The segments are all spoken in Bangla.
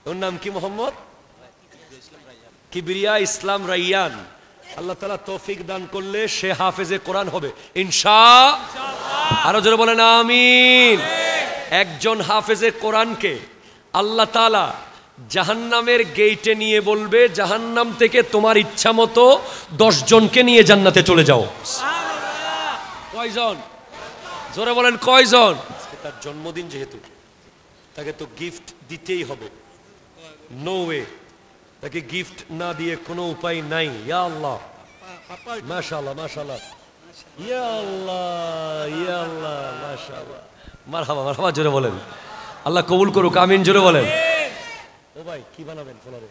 ওর নাম কি? মোহাম্মদ কিবরিয়া ইসলাম রাইয়ান। আল্লাহ তাআলা তৌফিক দান করলে সে হাফেজে কোরআন হবে ইনশাআল্লাহ। আরো জোরে বলেন আমিন। একজন হাফেজে কোরআনকে আল্লাহ তাআলা জাহান্নামের গেইটে নিয়ে বলবে, জাহান্নাম থেকে তোমার ইচ্ছা মতো 10 জনকে নিয়ে জান্নাতে চলে যাও। কয়জন? জোরে বলেন কয়জন? তার জন্মদিন যেহেতু, তাকে তো গিফট দিতেই হবে, নো ওয়ে, তাকে গিফট না দিয়ে কোনো উপায় নাই। ইয়া আল্লাহ, মাশাআল্লাহ মাশাআল্লাহ, ইয়া আল্লাহ ইয়া আল্লাহ, মাশাআল্লাহ, মারহাবা মারহাবা, জোরে বলেন। আল্লাহ কবুল করুক, আমিন, জোরে বলেন। ও ভাই কি বানাবেন? ফলারে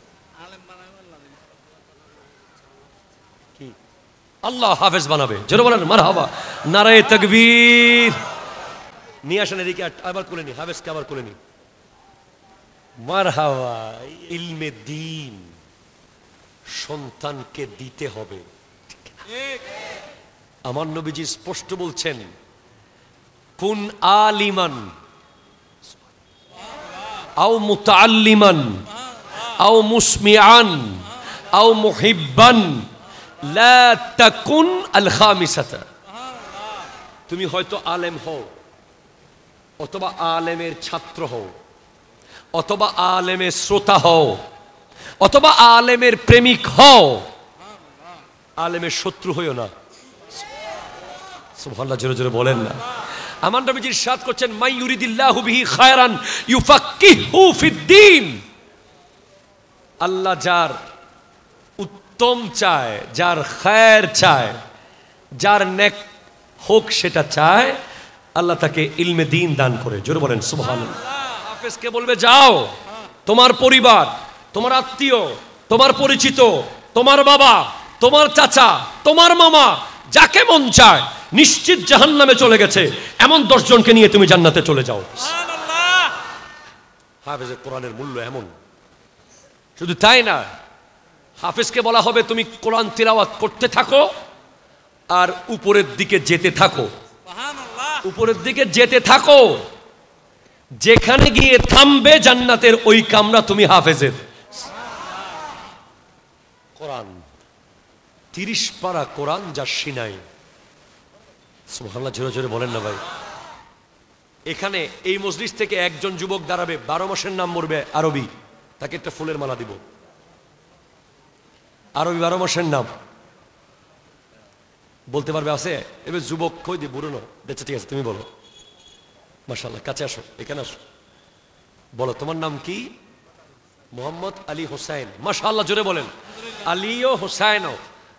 কি? আল্লাহ হাফেজ বানাবে, জোরে বলেন মারহাবা, নারায়ে তাকবীর। নিয়ে আসেন এদিকে, আবার কোলে নি হাফেজকে, আবার কোলে নি, মারহাবা। ইলমে দ্বীন সন্তানকে দিতে হবে। আমার নবীজি স্পষ্ট বলছেন, কুন আলিমান আও মুতাআল্লিমান আও মুসমিআন আও মুহিব্বান লা তাকুন আল খামিসাতা। তুমি হয়তো আলেম হও, অথবা আলেমের ছাত্র হও, অথবা আলেমের শ্রোতা হও, অথবা আলেমের প্রেমিক হও, আলেমের শত্রু হইও না। সুবহানাল্লাহ, জোরে জোরে বলেন না। আমার নবীজি ইরশাদ করছেন, মাই ইউরিদিল্লাহু বিহি খায়রান ইউফাক্কিহু ফিদ্দীন। আল্লাহ যার উত্তম চায়, যার খায়ের চায়, যার নেক হোক সেটা চায়, আল্লাহ তাকে ইলমে দ্বীন দান করে। জোরে বলেন সুবহানাল্লাহ। হাফেজকে বলবে, যাও তোমার পরিবার, তোমার আত্মীয়, তোমার পরিচিত, তোমার বাবা, তোমার চাচা, তোমার মামা, যাকে মন চায় নিশ্চিত জাহান্নামে চলে গেছে, এমন 10 জনকে নিয়ে তুমি জান্নাতে চলে যাও। সুবহানাল্লাহ। হাফেজে কোরআনের মূল্য এমন। শুধু তাই না, হাফেজকে বলা হবে তুমি কোরআন তিলাওয়াত করতে থাকো আর উপরের দিকে যেতে থাকো। সুবহানাল্লাহ। উপরের দিকে যেতে থাকো, যেখানে গিয়ে থামবে জান্নাতের ওই কামরা তুমি হাফেজের। কোরআন 30 পারা কোরআন যা সিনাই। সুবহানাল্লাহ, জোরে জোরে বলেন না ভাই। এখানে এই মজলিস থেকে একজন যুবক দাঁড়াবে, 12 মাসের নাম বলবে আরবি, তাকে একটা ফুলের মালা দিব। আরবি 12 মাসের নাম বলতে পারবে? আছে? এবার যুবক কই দি, বুড়ো না? আচ্ছা ঠিক আছে, তুমি বলো। মাশাআল্লাহ, কাছে আসো, এখানে আসো, বলো তোমার নাম কি? মোহাম্মদ আলী হোসাইন। মাশাআল্লাহ, জোরে বলেন। আলী ও হোসাইনও।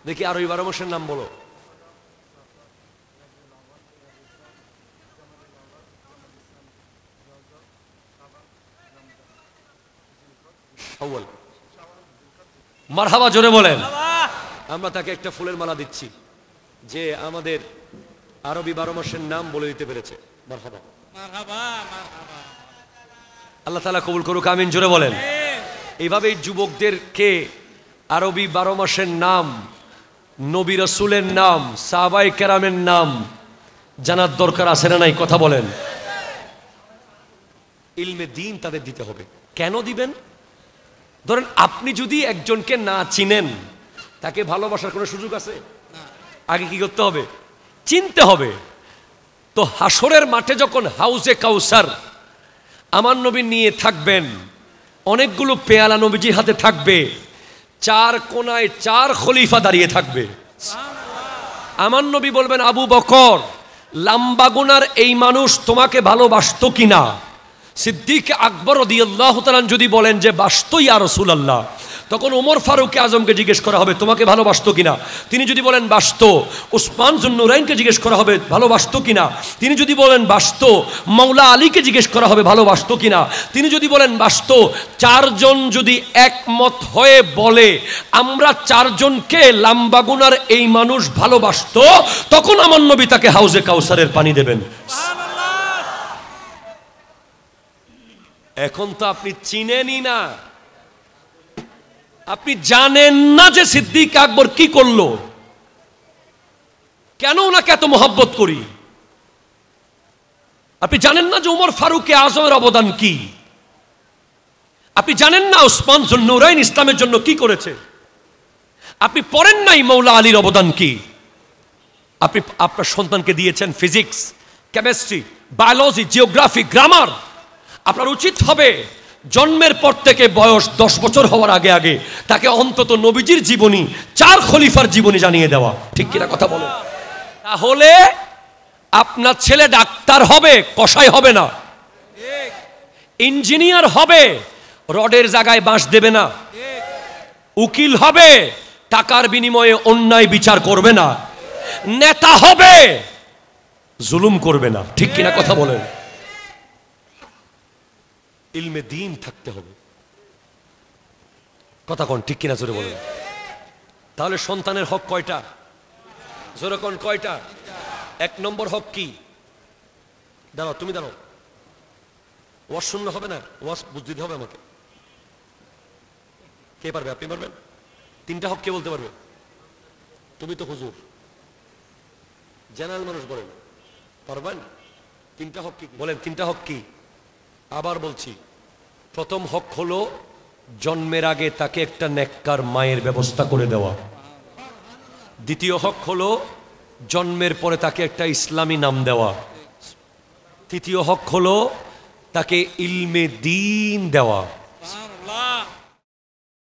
দেখি আরবি 12 মাসের নাম বলো। মারহাবা, জোরে বলেন। আমরা তাকে একটা ফুলের মালা দিচ্ছি যে আমাদের আরবি 12 মাসের নাম বলে দিতে পেরেছে। মারহাবা মারহাবা মারহাবা। আল্লাহ তাআলা কবুল করুক, আমিন, জোরে বলেন। এইভাবেই যুবকদেরকে আরবি 12 মাসের নাম, নবী রাসূলের নাম, সাহাবায়ে কেরামের নাম জানার দরকার আছে না নাই? কথা বলেন। ইলমে দ্বীন তাদের দিতে হবে। কেন দিবেন? ধরেন আপনি যদি একজনকে না চিনেন, তাকে ভালোবাসার কোনো সুযোগ আছে? আগে কি করতে হবে? চিনতে হবে। তো হাসরের মাঠে যখন হাউজে কাউসার আমার নবী নিয়ে থাকবেন, অনেকগুলো পেয়ালা নবীজির হাতে থাকবে, 4 কোনায় 4 খলিফা দাঁড়িয়ে থাকবে। আমার নবী বলবেন, আবু বকর, লাম্বা গুনার এই মানুষ তোমাকে ভালোবাসতো কিনা? সিদ্দিক আকবর রাদিয়াল্লাহু তাআলা যদি বলেন যে বাসতো ইয়া রাসূলুল্লাহ, তখন ওমর ফারুক আজমকে জিজ্ঞেস করা হবে তোমাকে ভালোবাসতো কিনা? তিনি যদি বলেন বাসতো, উসমান যুন্নুরাইনকে জিজ্ঞেস করা হবে ভালোবাসতো কিনা? তিনি যদি বলেন বাসতো, মাওলা আলীকে জিজ্ঞেস করা হবে ভালোবাসতো কিনা? তিনি যদি বলেন বাসতো, 4 জন যদি একমত হয়ে বলে আমরা 4 জনকে লাম্বা গুনার এই মানুষ ভালোবাসতো, তখন আমার নবী তাকে হাউজে কাউসারের পানি দেবেন। এখন তো আপনি চিনেনই না, আপনি জানেন না যে সিদ্দিক আকবর কি করলো, কেন ওনাকে এত মহব্বত করি। আপনি জানেন না যে ওমর ফারুক আজমের অবদান কি। আপনি জানেন না ওসমান জুন্নুরাইন ইসলামের জন্য কি করেছে? আপনি পড়েন নাই মৌলা আলীর অবদান কি? আপনি আপনার সন্তানকে দিয়েছেন physics, chemistry, biology, geography, grammar. আপনার উচিত হবে জন্মের পর থেকে বয়স 10 বছর হওয়ার আগে আগে তাকে অন্তত নবীজির জীবনী, 4 খলিফার জীবনী জানিয়ে দেওয়া। ঠিক কিনা কথা বলো? তাহলে আপনার ছেলে ডাক্তার হবে, কসাই হবে না, ইঞ্জিনিয়ার হবে, রডের জায়গায় বাঁশ দেবে না, উকিল হবে, টাকার বিনিময়ে অন্যায় বিচার করবে না, নেতা হবে, জুলুম করবে না। ঠিক কিনা কথা বলেন? ইলমে দ্বীন থাকতে হবে। কথা কোন ঠিক কিনা জোরে বলেন? তাহলে সন্তানের হক কয়টা? জোরে কোন কয়টা? 1 নম্বর হক কি? দাঁড়াও, তুমি দাঁড়াও, ওয়াজ শুনলে হবে না, ওয়াজ বুঝ দিতে হবে আমাকে। কে পারবে? আপনি পারবেন? 3টা হক কে বলতে পারবে? তুমি তো হুজুর, জেনারেল মানুষ, বলেন পারবেন? 3টা হক কি বলেন? 3টা হক কি? আবার বলছি, প্রথম হক হলো জন্মের আগে তাকে একটা নেককার মায়ের ব্যবস্থা করে দেওয়া। দ্বিতীয় হক হলো জন্মের পরে তাকে একটা ইসলামী নাম দেওয়া। তৃতীয় হক হলো তাকে ইলমে দ্বীন দেওয়া।